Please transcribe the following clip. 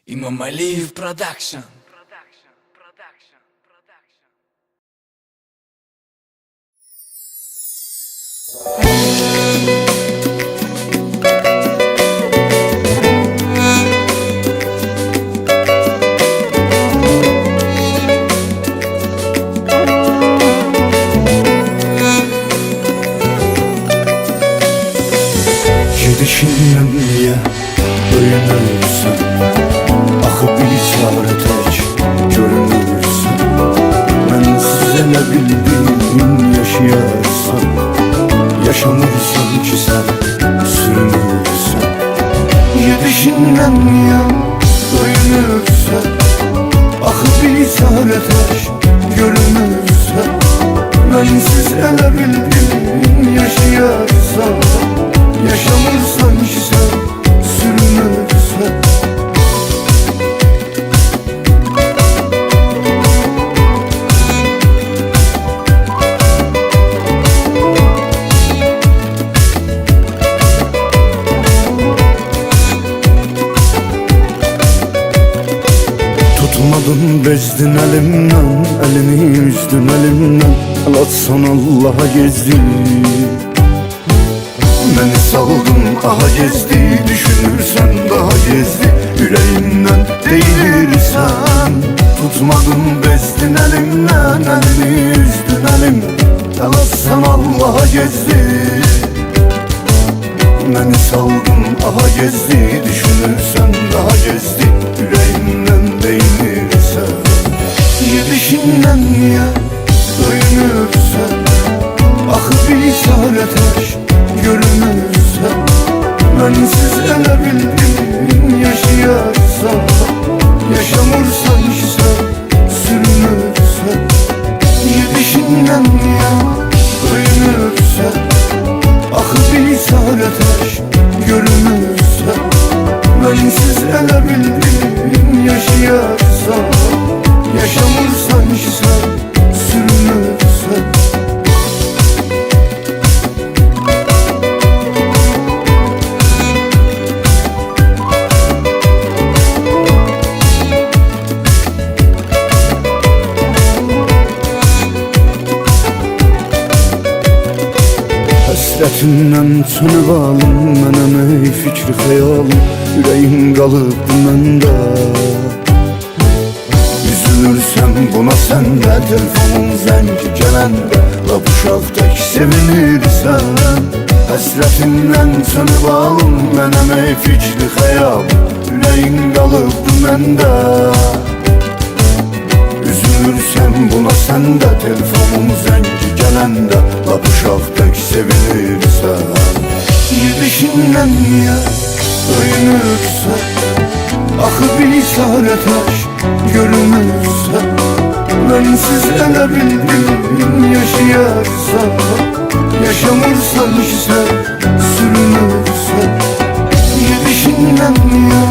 İmam Aliyev Production. Gidişinden niye öyünürsen, axı bir çare tək görünürsən. Mən sizə nə bildim yaşayarsan, yaşamırsan ki sən sürünürsən. Gidişindən niye öyünürsən, axı bir çare tək görünürsən. Mən sizə nə bildim yaşayarsan, yaşamırsan ki sen sürünürsen. Tutmadın bezdin elimden, elini üzdün elimden. El atsan Allah'a gezdin. Beni saldın aha gezdi, düşünürsen daha gezdi. Yüreğimden değilirsen, tutmadın bezdin elimden, elini üzdün elimden. Yalatsan Allah'a gezdi. Beni saldın aha gezdi, düşünürsen daha gezdi. Yüreğimden değilirsen, gidişinden niye öyünürsen, axı bir çare tək görünürsən. Mənsiz elə bildim yaşayarsan, yaşamırsan ki sən sürünürsən. Gidişindən niye öyünürsən, axı bir çare tək görünürsən. Mənsiz elə bildim yaşayarsan, yaşamırsan ki sən sürünürsən. Həsrətindən sönüb alım, mənəm ey fikri xəyalım. Ürəyim qalıbdı məndə. Üzülürsən buna səndə, telefonun zəngi gələndə. Lap uşaqdək sevinirsən. Həsrətindən sönüb alım, mənəm ey fikri xəyalım. Ürəyim qalıbdı məndə. Üzülürsən buna səndə, telefonun zəngi gələndə. Lap uşaqdək sevinirsən. Gidişindən niye öyünürsən, axı bir çare tək görünürsən. Mənsiz elə bildim yaşayarsan, yaşamırsan ki sən sürünürsən. Gidişindən niye